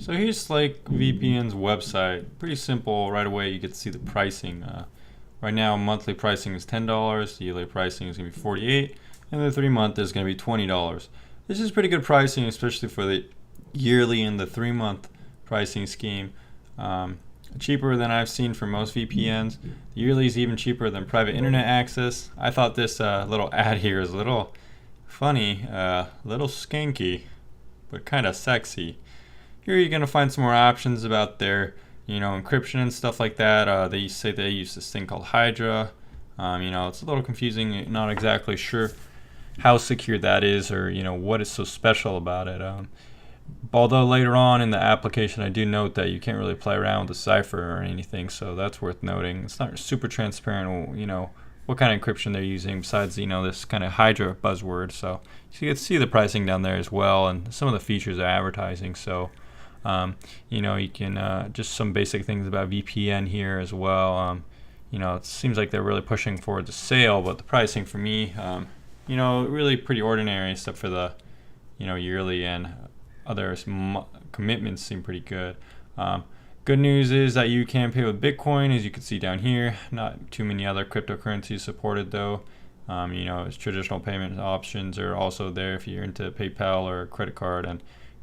So here's Slick VPN's website. Pretty simple. Right away you get to see the pricing. Right now monthly pricing is $10, the yearly pricing is going to be $48, and the 3-month is going to be $20. This is pretty good pricing, especially for the yearly and the 3-month pricing scheme. Cheaper than I've seen for most VPNs. The yearly is even cheaper than private internet access. I thought this little ad here is a little funny, little skanky, but kind of sexy. Here you're going to find some more options about their, encryption and stuff like that. They say they use this thing called Hydra. It's a little confusing, not exactly sure how secure that is or, what is so special about it. Although later on in the application I do note that you can't really play around with the cipher or anything, so that's worth noting. It's not super transparent, what kind of encryption they're using besides, this kind of Hydra buzzword. So you can see the pricing down there as well, and some of the features are advertising. So you can just some basic things about VPN here as well. It seems like they're really pushing forward the sale, but the pricing for me, really pretty ordinary except for the, yearly and other commitments seem pretty good. Good news is that you can pay with Bitcoin, as you can see down here. Not too many other cryptocurrencies supported though. Its traditional payment options are also there if you're into PayPal or a credit card, and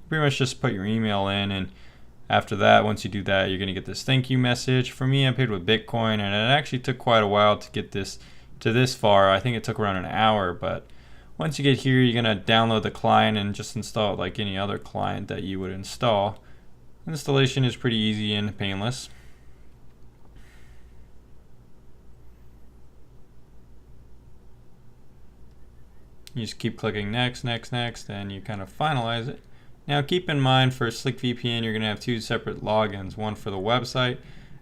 pretty much just put your email in, and after that, once you do that, you're going to get this thank you message. For me, I paid with Bitcoin, and it actually took quite a while to get this to this far. I think it took around an hour, but once you get here, you're going to download the client and just install it like any other client that you would install. Installation is pretty easy and painless. You just keep clicking next, next, next, and you kind of finalize it. Now keep in mind for Slick VPN, you're going to have 2 separate logins, one for the website,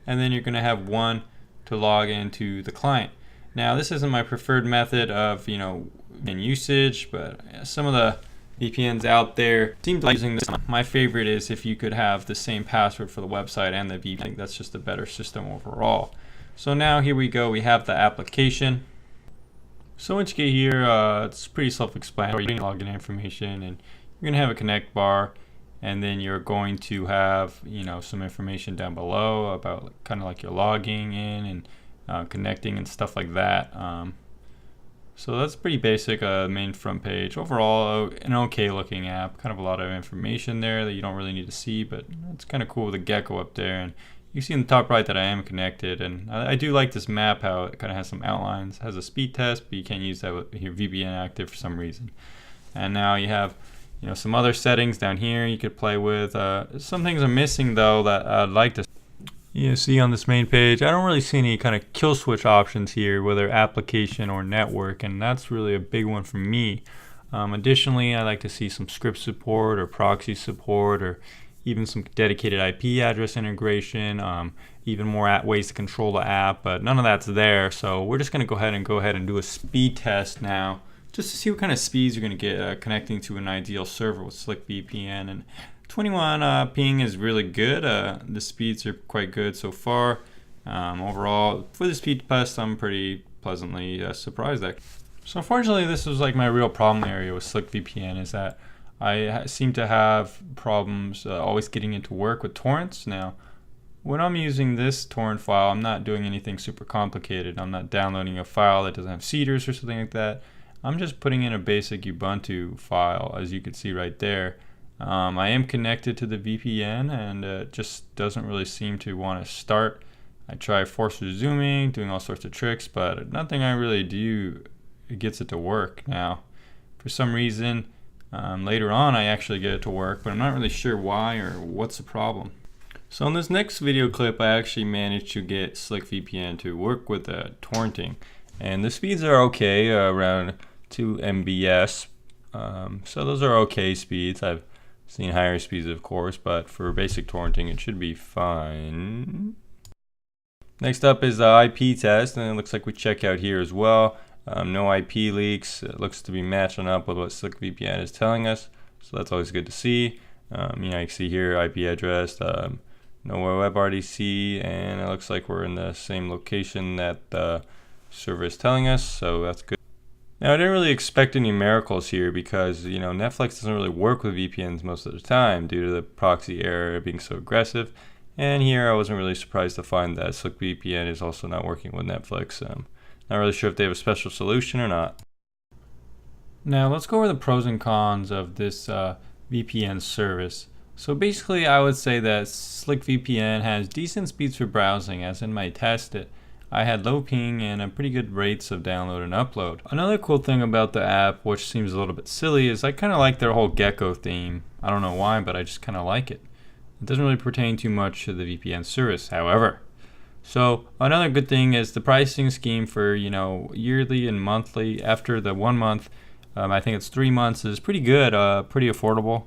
and then you're going to have one to log into the client. Now this isn't my preferred method of in usage, but some of the VPNs out there seem to like using this. My favorite is if you could have the same password for the website and the VPN. I think that's just a better system overall. So now here we go, we have the application. So once you get here, it's pretty self-explanatory. You're going to login information, and you're going to have a connect bar, and then you're going to have some information down below about kind of like your logging in and connecting and stuff like that. So that's pretty basic. Main front page. Overall, an okay looking app. Kind of a lot of information there that you don't really need to see, but it's kind of cool with the gecko up there. And you see in the top right that I am connected, and I do like this map, how it kind of has some outlines. It has a speed test, but you can't use that with your VPN active for some reason. And now you have some other settings down here you could play with. Some things are missing though that I'd like to see on this main page. I don't really see any kind of kill switch options here, whether application or network, and that's really a big one for me. Additionally, I like to see some script support or proxy support, or even some dedicated IP address integration, even more ways to control the app, but none of that's there. So we're just going to go ahead and do a speed test now, just to see what kind of speeds you're going to get connecting to an ideal server with Slick VPN. And 21 ping is really good. The speeds are quite good so far. Overall, for the speed test, I'm pretty pleasantly surprised. So unfortunately, this was like my real problem area with Slick VPN, is that I seem to have problems always getting into work with torrents. Now, when I'm using this torrent file, I'm not doing anything super complicated. I'm not downloading a file that doesn't have seeders or something like that. I'm just putting in a basic Ubuntu file, as you can see right there. I am connected to the VPN, and it just doesn't really seem to want to start. I try force resuming, doing all sorts of tricks, but nothing I really do gets it to work. Now, for some reason, later on I actually get it to work, but I'm not really sure why or what's the problem. So in this next video clip, I actually managed to get Slick VPN to work with torrenting, and the speeds are okay, around 2 MBS. So those are okay speeds. I've seen higher speeds, of course, but for basic torrenting it should be fine. Next up is the IP test, and it looks like we check out here as well. No IP leaks. It looks to be matching up with what Slick VPN is telling us, so that's always good to see. You can see here IP address, no WebRTC, and it looks like we're in the same location that the server is telling us, so that's good. Now, I didn't really expect any miracles here because, Netflix doesn't really work with VPNs most of the time due to the proxy error being so aggressive. And here I wasn't really surprised to find that Slick VPN is also not working with Netflix. Not really sure if they have a special solution or not. Now, let's go over the pros and cons of this VPN service. So basically, I would say that Slick VPN has decent speeds for browsing, as in my test I had low ping and a pretty good rates of download and upload. Another cool thing about the app, which seems a little bit silly, is I kind of like their whole gecko theme. I don't know why, but I just kind of like it. It doesn't really pertain too much to the VPN service, however. So another good thing is the pricing scheme for yearly and monthly. After the 1 month, I think it's 3 months, is pretty good, pretty affordable.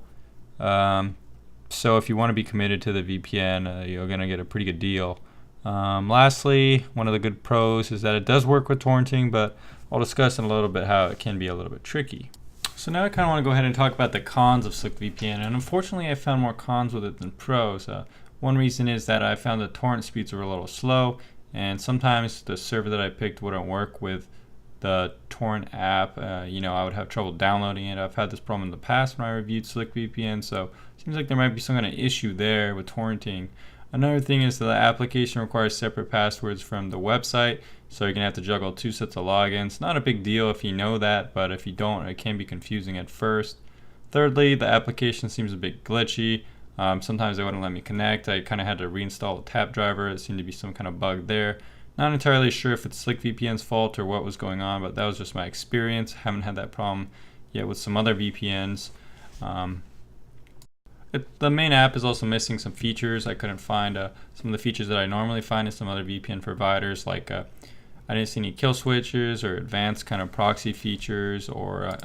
So if you want to be committed to the VPN, you're gonna get a pretty good deal. Lastly, one of the good pros is that it does work with torrenting, but I'll discuss in a little bit how it can be a little bit tricky. So now I kind of want to go ahead and talk about the cons of Slick VPN, and unfortunately I found more cons with it than pros. One reason is that I found the torrent speeds were a little slow, and sometimes the server that I picked wouldn't work with the torrent app. I would have trouble downloading it. I've had this problem in the past when I reviewed Slick VPN, so it seems like there might be some kind of issue there with torrenting. Another thing is that the application requires separate passwords from the website, so you're going to have to juggle 2 sets of logins. Not a big deal if you know that, but if you don't, it can be confusing at first. Thirdly, the application seems a bit glitchy. Sometimes they wouldn't let me connect. I kind of had to reinstall a tap driver. It seemed to be some kind of bug there. Not entirely sure if it's Slick VPN's fault or what was going on, but that was just my experience. Haven't had that problem yet with some other VPNs. The main app is also missing some features. I couldn't find some of the features that I normally find in some other VPN providers, like I didn't see any kill switches or advanced kind of proxy features or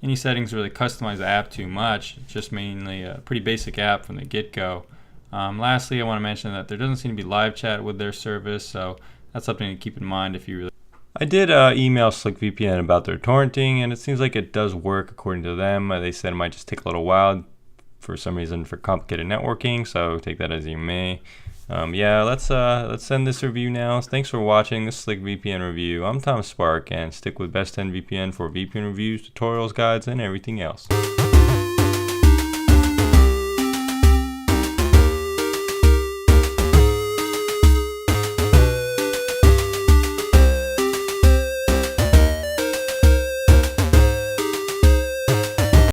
any settings really customize the app too much. It's just mainly a pretty basic app from the get-go. Lastly, I want to mention that there doesn't seem to be live chat with their service, so that's something to keep in mind if you really... I did email Slick VPN about their torrenting, and it seems like it does work according to them. They said it might just take a little while for some reason for complicated networking, so take that as you may. Let's send this review now. Thanks for watching this Slick VPN review. I'm Tom Spark, and stick with Best 10 VPN for VPN reviews, tutorials, guides, and everything else.